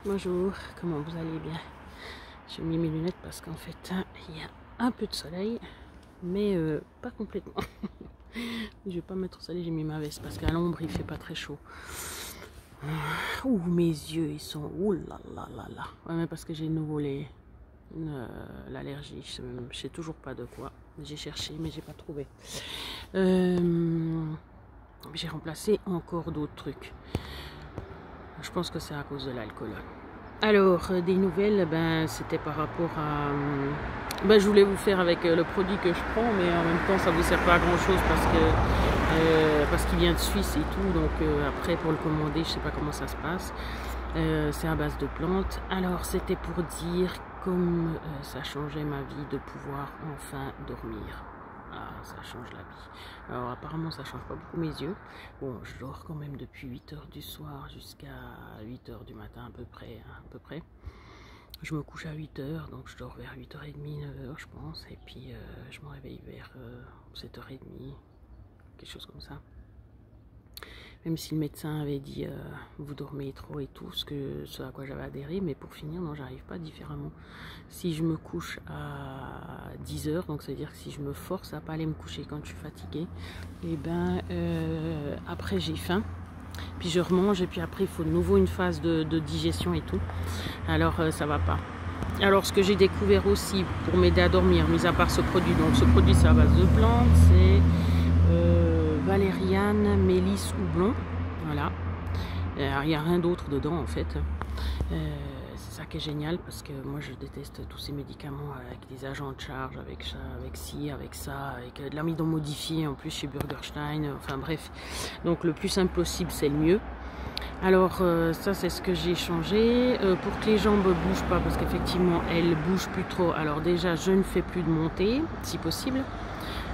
Bonjour, comment vous allez bien? J'ai mis mes lunettes parce qu'en fait, il y a un peu de soleil, mais pas complètement. Je vais pas mettre au soleil, j'ai mis ma veste parce qu'à l'ombre, il fait pas très chaud. Ouh, mes yeux, ils sont... Ouh là là là là. Ouais, mais parce que j'ai de nouveau l'allergie. Je sais toujours pas de quoi. J'ai cherché, mais j'ai pas trouvé. J'ai remplacé encore d'autres trucs. Je pense que c'est à cause de l'alcool. Alors, des nouvelles, c'était par rapport à... je voulais vous faire avec le produit que je prends, mais en même temps, ça ne vous sert pas à grand-chose parce qu'il vient de Suisse et tout. Donc, après, pour le commander, je ne sais pas comment ça se passe. C'est à base de plantes. Alors, c'était pour dire comme ça changeait ma vie de pouvoir enfin dormir. Ah, ça change la vie. Alors apparemment ça change pas beaucoup mes yeux. Bon, je dors quand même depuis 8 h du soir jusqu'à 8 h du matin à peu près. Je me couche à 8 h, donc je dors vers 8 h 30, 9 h je pense. Et puis je me réveille vers 7 h 30, quelque chose comme ça. Même si le médecin avait dit vous dormez trop et tout, ce à quoi j'avais adhéré, mais pour finir, non, j'arrive pas différemment. Si je me couche à 10 h, donc c'est à dire que si je me force à pas aller me coucher quand je suis fatiguée, et après j'ai faim, puis je remange, et puis après il faut de nouveau une phase de digestion et tout. Alors ça va pas. Alors ce que j'ai découvert aussi pour m'aider à dormir, mis à part ce produit, donc ce produit c'est à base de plantes, c'est valériane, mélisse, houblon, voilà. Il n'y a rien d'autre dedans en fait. C'est ça qui est génial parce que moi je déteste tous ces médicaments avec des agents de charge, avec ça, avec ci, avec ça, avec de l'amidon modifié en plus chez Burgerstein, enfin bref. Donc le plus simple possible c'est le mieux. Alors ça c'est ce que j'ai changé pour que les jambes ne bougent pas parce qu'effectivement elles bougent plus trop. Alors déjà je ne fais plus de montée si possible.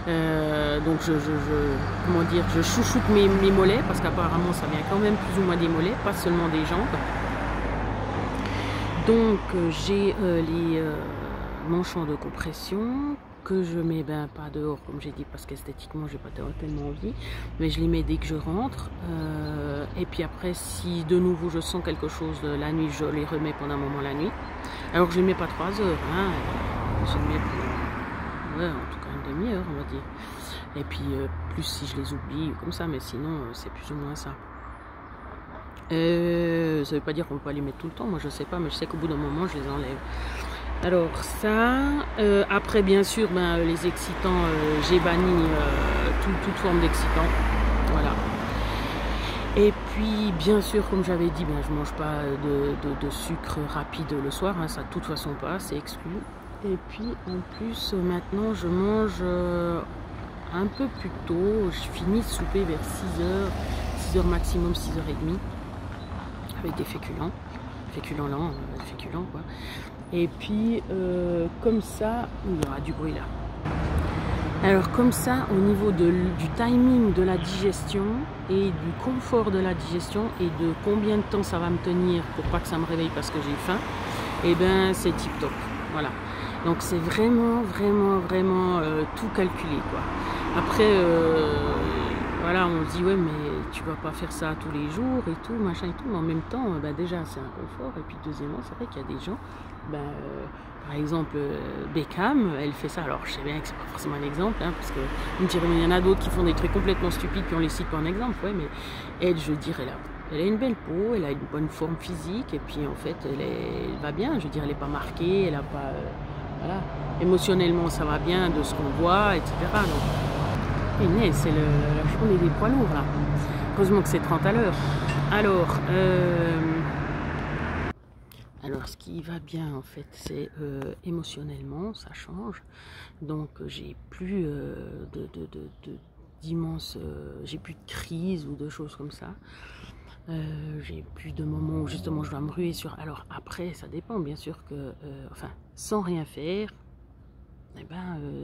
Donc je chouchoute mes mollets parce qu'apparemment ça vient quand même plus ou moins des mollets, pas seulement des jambes. Donc j'ai les manchons de compression que je mets pas dehors comme j'ai dit parce qu'esthétiquement j'ai pas tellement envie, mais je les mets dès que je rentre. Et puis après si de nouveau je sens quelque chose la nuit, je les remets pendant un moment la nuit. Alors je les mets pas 3 heures, hein, je les mets pour, ouais, en tout cas une demi-heure on va dire. Et puis plus si je les oublie comme ça, mais sinon c'est plus ou moins ça. Ça veut pas dire qu'on peut pas les mettre tout le temps, moi je sais pas, mais je sais qu'au bout d'un moment je les enlève. Alors ça, après bien sûr les excitants, j'ai banni toute forme d'excitant, voilà. Et puis bien sûr comme j'avais dit, je mange pas de sucre rapide le soir, hein, ça de toute façon pas, c'est exclu. Et puis en plus maintenant je mange un peu plus tôt, je finis de souper vers 6 h maximum, 6 h 30, avec des féculents lents, féculents quoi. Et puis comme ça, il y aura du bruit là. Alors comme ça, au niveau du timing de la digestion et du confort de la digestion et de combien de temps ça va me tenir pour pas que ça me réveille parce que j'ai faim, et c'est tip top, voilà. Donc c'est vraiment tout calculé quoi. Après voilà, on se dit ouais mais tu vas pas faire ça tous les jours et tout machin et tout, mais en même temps déjà c'est un confort. Et puis deuxièmement c'est vrai qu'il y a des gens, par exemple Beckham, elle fait ça. Alors je sais bien que c'est pas forcément un exemple, hein, parce que vous me direz mais il y en a d'autres qui font des trucs complètement stupides puis on les cite pas en exemple, ouais, mais elle, je dirais là, elle a une belle peau, elle a une bonne forme physique et puis en fait elle va bien, je veux dire elle est pas marquée, elle a pas voilà, émotionnellement ça va bien de ce qu'on voit, etc. Donc, c'est la journée des poids lourds là. Heureusement que c'est 30 à l'heure. Alors, ce qui va bien en fait, c'est émotionnellement, ça change. Donc, j'ai plus d'immenses, j'ai plus de crise ou de choses comme ça. J'ai plus de moments où justement je dois me ruer sur. Alors après, ça dépend bien sûr que, enfin, sans rien faire.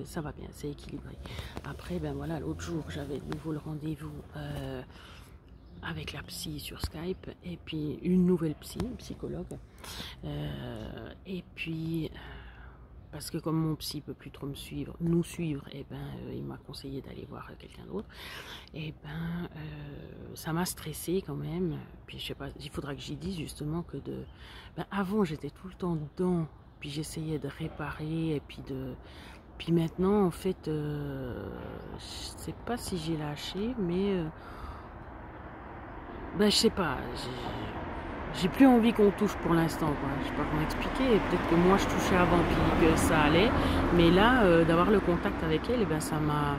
Ça va bien, c'est équilibré. Après, voilà, l'autre jour, j'avais de nouveau le rendez-vous avec la psy sur Skype, et puis une nouvelle psychologue. Et puis, parce que comme mon psy peut plus trop nous suivre, et ben il m'a conseillé d'aller voir quelqu'un d'autre. Et ben ça m'a stressé quand même. Puis je sais pas, il faudra que j'y dise justement que avant j'étais tout le temps dedans, puis j'essayais de réparer, et puis maintenant en fait je sais pas si j'ai lâché, mais je sais pas, j'ai plus envie qu'on touche pour l'instant, quoi. Je sais pas comment expliquer. Peut-être que moi je touchais avant puis que ça allait. Mais là, d'avoir le contact avec elle, et ben ça m'a.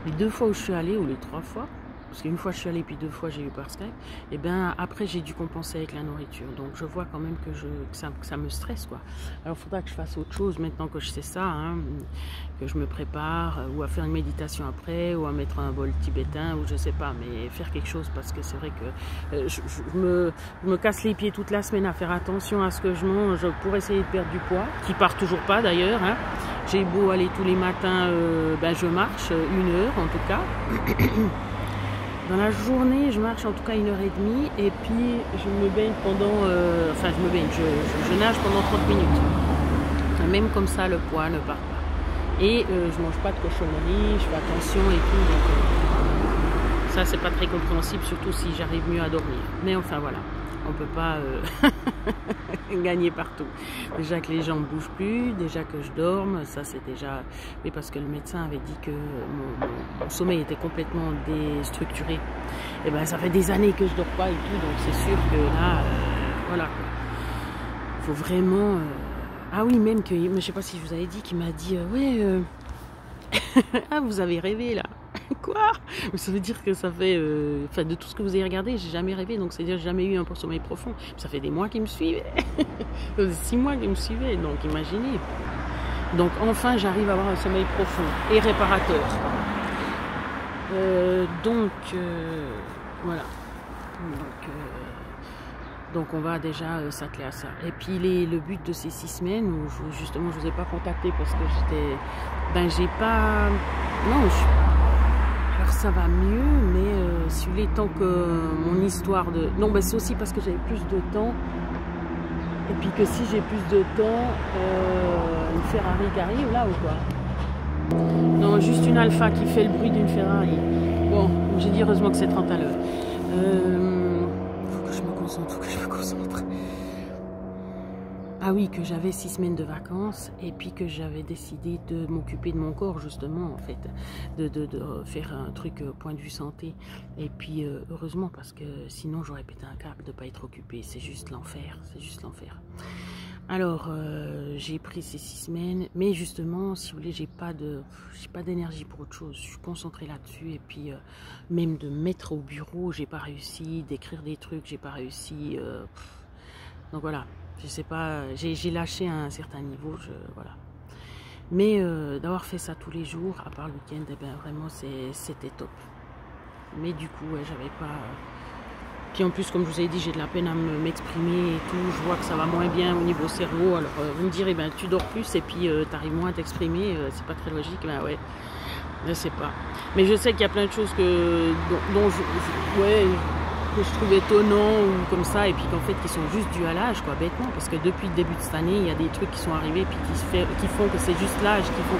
Les 2 fois où je suis allée, ou les 3 fois, parce qu'une fois je suis allée puis 2 fois j'ai eu par Skype, et ben après j'ai dû compenser avec la nourriture. Donc je vois quand même que ça me stresse, quoi. Alors il faudra que je fasse autre chose maintenant que je sais ça, hein, que je me prépare, ou à faire une méditation après, ou à mettre un bol tibétain, ou je sais pas, mais faire quelque chose, parce que c'est vrai que je me casse les pieds toute la semaine à faire attention à ce que je mange pour essayer de perdre du poids, qui part toujours pas d'ailleurs, hein. J'ai beau aller tous les matins, je marche 1 heure en tout cas. Dans la journée, je marche en tout cas 1h30, et puis je me baigne pendant, je nage pendant 30 minutes. Même comme ça, le poids ne part pas. Et je mange pas de cochonneries, je fais attention et tout. Donc ça, c'est pas très compréhensible, surtout si j'arrive mieux à dormir. Mais enfin voilà, on peut pas gagner partout. Déjà que les jambes bougent plus, déjà que je dorme, ça c'est déjà... Mais parce que le médecin avait dit que mon sommeil était complètement déstructuré. Et ben ça fait des années que je dors pas et tout, donc c'est sûr que là, voilà quoi. Faut vraiment... Ah oui, même que, je sais pas si je vous avais dit, qu'il m'a dit, ah vous avez rêvé là. Quoi? Ça veut dire que ça fait... de tout ce que vous avez regardé, j'ai jamais rêvé, donc c'est-à-dire j'ai jamais eu un sommeil profond. Ça fait des mois qu'il me suivait. Ça faisait 6 mois qu'il me suivait, donc imaginez. Donc enfin j'arrive à avoir un sommeil profond et réparateur. Voilà. Donc on va déjà s'atteler à ça. Et puis le but de ces 6 semaines où justement je vous ai pas contacté parce que j'ai pas... Non, alors ça va mieux, mais si vous voulez, tant que mon histoire de... Non, c'est aussi parce que j'avais plus de temps. Et puis que si j'ai plus de temps, une Ferrari qui arrive là ou quoi? Non, juste une Alpha qui fait le bruit d'une Ferrari. Bon, j'ai dit heureusement que c'est 30 à l'heure. Faut que je me concentre. Ah oui, que j'avais 6 semaines de vacances et puis que j'avais décidé de m'occuper de mon corps justement en fait, de faire un truc point de vue santé. Et puis heureusement parce que sinon j'aurais pété un câble de ne pas être occupée. C'est juste l'enfer, c'est juste l'enfer. Alors j'ai pris ces 6 semaines, mais justement si vous voulez j'ai pas d'énergie pour autre chose. Je suis concentrée là-dessus et puis même de me mettre au bureau, j'ai pas réussi, d'écrire des trucs, j'ai pas réussi. Donc voilà. Je sais pas, j'ai lâché à un certain niveau, voilà. Mais d'avoir fait ça tous les jours, à part le week-end, eh ben, vraiment c'était top. Mais du coup, ouais, j'avais pas... Puis en plus, comme je vous ai dit, j'ai de la peine à m'exprimer et tout. Je vois que ça va moins bien au niveau cerveau. Alors vous me direz, ben, tu dors plus et puis tu arrives moins à t'exprimer. C'est pas très logique, ben ouais, je sais pas. Mais je sais qu'il y a plein de choses que je trouve étonnant ou comme ça, et puis qu'en fait qui sont juste dus à l'âge, quoi, bêtement, parce que depuis le début de cette année il y a des trucs qui sont arrivés puis qui font que c'est juste l'âge qui font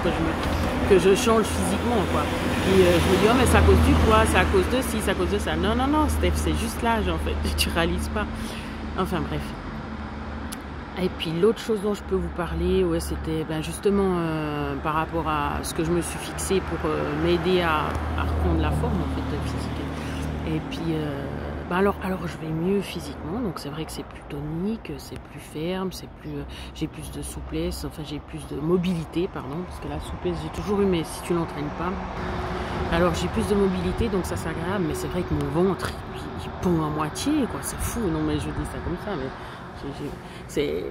que je change physiquement, quoi. Puis je me dis oh mais c'est à cause du poids, c'est à cause de ci, c'est à cause de ça. Non Steph, c'est juste l'âge en fait, tu réalises pas. Enfin bref. Et puis l'autre chose dont je peux vous parler, ouais, c'était justement par rapport à ce que je me suis fixé pour m'aider à reprendre la forme en fait physique. Et puis alors je vais mieux physiquement, donc c'est vrai que c'est plus tonique, c'est plus ferme, j'ai plus de souplesse, enfin j'ai plus de mobilité, pardon, parce que la souplesse j'ai toujours eu, mais si tu l'entraînes pas, alors j'ai plus de mobilité, donc ça c'est agréable, mais c'est vrai que mon ventre il pond à moitié, quoi, c'est fou, non mais je dis ça comme ça, mais c'est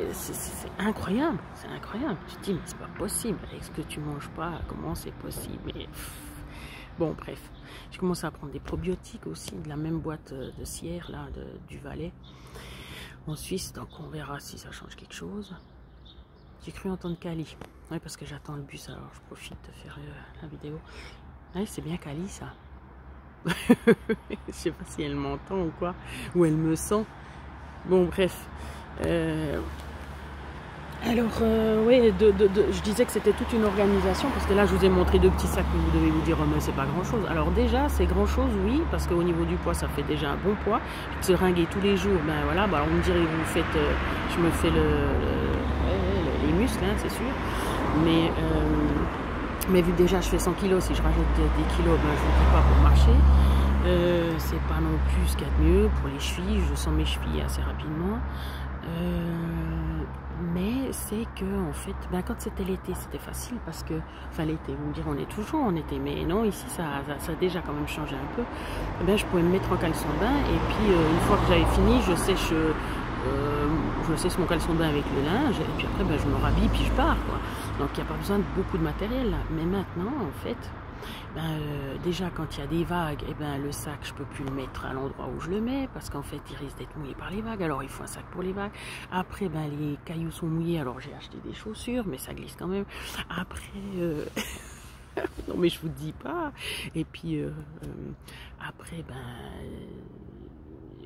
incroyable, c'est incroyable. Tu te dis mais c'est pas possible, est-ce que tu manges pas, comment c'est possible? Et, bon bref, j'ai commencé à prendre des probiotiques aussi, de la même boîte de Sierre là, du Valais, en Suisse, donc on verra si ça change quelque chose. J'ai cru entendre Kali, oui parce que j'attends le bus, alors je profite de faire la vidéo. Ouais, c'est bien Kali ça. Je sais pas si elle m'entend ou quoi, ou elle me sent. Bon bref, Alors, oui, je disais que c'était toute une organisation, parce que là, je vous ai montré 2 petits sacs, mais vous devez vous dire, oh, mais c'est pas grand-chose. Alors déjà, c'est grand-chose, oui, parce qu'au niveau du poids, ça fait déjà un bon poids. Seringuer tous les jours, ben voilà, bah, on me dirait, vous faites, je me fais les muscles, hein, c'est sûr. Mais vu que déjà, je fais 100 kilos, si je rajoute des kilos, ben, je ne dis pas pour marcher. C'est pas non plus ce qu'il y a de mieux pour les chevilles, je sens mes chevilles assez rapidement. Mais c'est que en fait, ben quand c'était l'été, c'était facile parce que, enfin l'été, vous me direz, on est toujours en été, mais non, ici ça a déjà quand même changé un peu. Eh ben, je pouvais me mettre en caleçon de bain et puis une fois que j'avais fini, je sèche mon caleçon de bain avec le linge et puis après ben, je me rhabille puis je pars quoi. Donc il n'y a pas besoin de beaucoup de matériel là. Mais maintenant en fait, déjà quand il y a des vagues, et ben, le sac je peux plus le mettre à l'endroit où je le mets parce qu'en fait il risque d'être mouillé par les vagues, alors il faut un sac pour les vagues. Après ben, les cailloux sont mouillés, alors j'ai acheté des chaussures mais ça glisse quand même. Après non mais je vous dis pas. Et puis après ben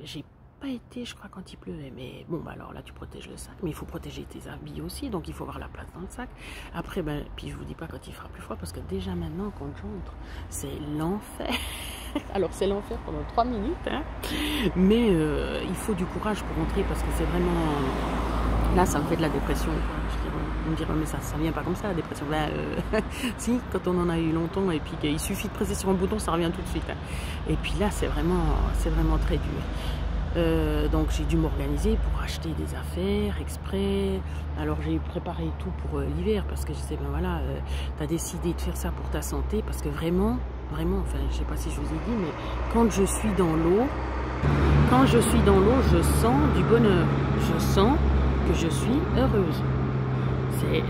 j'ai pas été, je crois, quand il pleuvait, mais bon bah alors là tu protèges le sac, mais il faut protéger tes habits aussi, donc il faut avoir la place dans le sac. Après ben, puis je vous dis pas quand il fera plus froid, parce que déjà maintenant quand j'entre c'est l'enfer. Alors c'est l'enfer pendant 3 minutes, hein. Mais il faut du courage pour rentrer, parce que c'est vraiment, là ça me fait de la dépression quoi. On me dirait mais ça vient pas comme ça la dépression. Si, quand on en a eu longtemps et puis qu'il suffit de presser sur un bouton, ça revient tout de suite, hein. Et puis là c'est vraiment très dur. Donc j'ai dû m'organiser pour acheter des affaires exprès. Alors j'ai préparé tout pour l'hiver, parce que je sais, ben voilà, tu as décidé de faire ça pour ta santé, parce que vraiment, enfin je sais pas si je vous ai dit, mais quand je suis dans l'eau, je sens du bonheur, je sens que je suis heureuse.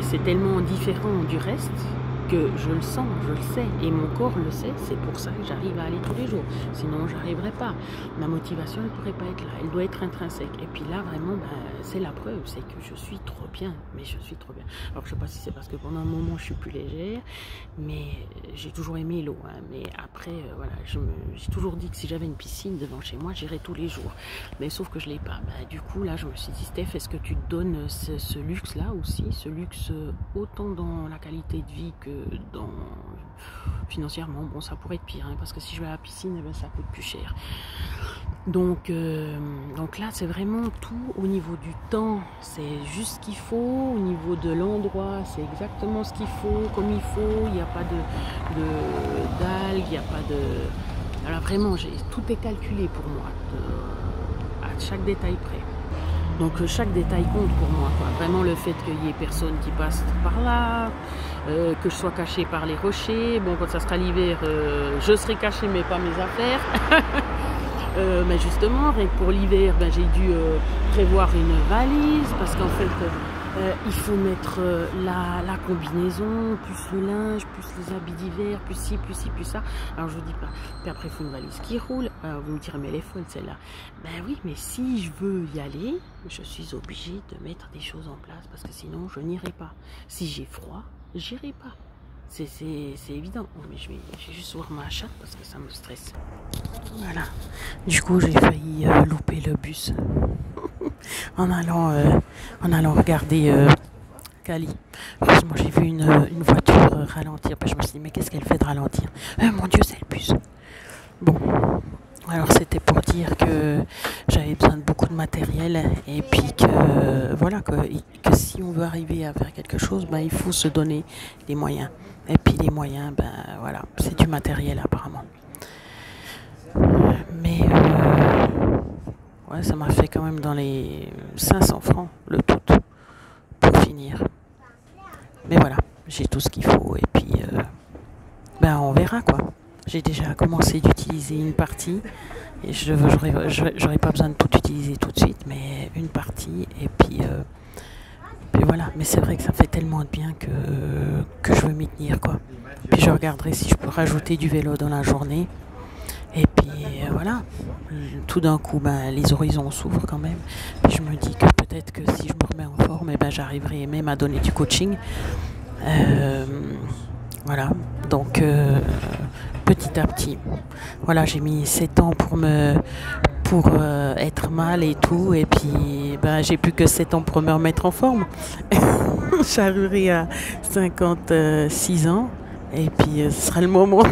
C'est tellement différent du reste que je le sens, je le sais, et mon corps le sait. C'est pour ça que j'arrive à aller tous les jours, sinon j'arriverai pas. Ma motivation ne pourrait pas être là, elle doit être intrinsèque. Et puis là vraiment c'est la preuve, c'est que je suis trop bien, mais je suis trop bien. Alors je sais pas si c'est parce que pendant un moment je suis plus légère, mais j'ai toujours aimé l'eau, hein. Mais après voilà, j'ai toujours dit que si j'avais une piscine devant chez moi, j'irais tous les jours, mais sauf que je l'ai pas. Du coup là je me suis dit, Steph, est-ce que tu te donnes ce luxe là aussi, ce luxe autant dans la qualité de vie que dans financièrement? Bon, ça pourrait être pire, hein, parce que si je vais à la piscine, eh ben, ça coûte plus cher. Donc là c'est vraiment tout. Au niveau du temps, c'est juste ce qu'il faut. Au niveau de l'endroit, c'est exactement ce qu'il faut, comme il faut. Il n'y a pas d'algues, il n'y a pas de... Alors vraiment, tout est calculé pour moi, à chaque détail près. Donc chaque détail compte pour moi, quoi. Vraiment le fait qu'il y ait personne qui passe par là, que je sois cachée par les rochers. Bon, quand ça sera l'hiver, je serai cachée mais pas mes affaires. Mais justement, rien que pour l'hiver, j'ai dû prévoir une valise, parce qu'en fait il faut mettre la combinaison, plus le linge, plus les habits d'hiver, plus ci, plus ci, plus ça. Alors je vous dis pas. Puis après il faut une valise qui roule. Vous me direz, mais elle est folle celle-là. Ben oui, mais si je veux y aller, je suis obligée de mettre des choses en place, parce que sinon je n'irai pas. Si j'ai froid, j'irai pas. C'est évident. Oh, mais je vais juste voir ma chatte parce que ça me stresse. Voilà. Du coup, j'ai failli louper le bus en allant regarder Cali. Heureusement, j'ai vu une voiture ralentir. Puis je me suis dit, mais qu'est-ce qu'elle fait de ralentir? Mon Dieu, c'est le bus. Bon. Alors c'était pour dire que j'avais besoin de beaucoup de matériel, et puis que voilà, que si on veut arriver à faire quelque chose, il faut se donner les moyens. Et puis les moyens, voilà, c'est du matériel apparemment. Mais ouais, ça m'a fait quand même dans les 500 francs le tout pour finir. Mais voilà, j'ai tout ce qu'il faut, et puis on verra quoi. J'ai déjà commencé d'utiliser une partie, et j'aurais pas besoin de tout utiliser tout de suite, mais une partie, et puis voilà. Mais c'est vrai que ça fait tellement de bien que je veux m'y tenir quoi. Puis je regarderai si je peux rajouter du vélo dans la journée, et puis voilà. Tout d'un coup, les horizons s'ouvrent quand même. Puis je me dis que peut-être que si je me remets en forme, j'arriverai même à donner du coaching. Voilà, donc petit à petit. Voilà, j'ai mis 7 ans pour pour être mal et tout. Et puis, ben, j'ai plus que 7 ans pour me remettre en forme. J'arriverai à 56 ans. Et puis, ce sera le moment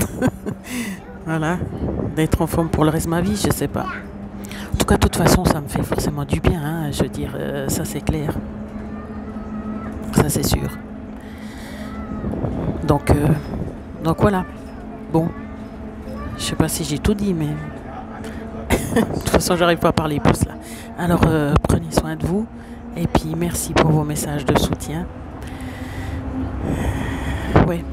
voilà, d'être en forme pour le reste de ma vie, je sais pas. En tout cas, de toute façon, ça me fait forcément du bien. Hein, je veux dire, ça c'est clair. Ça c'est sûr. Donc, voilà. Bon, je sais pas si j'ai tout dit, mais de toute façon, j'arrive pas à parler plus là. Alors, prenez soin de vous. Et puis, merci pour vos messages de soutien. Ouais.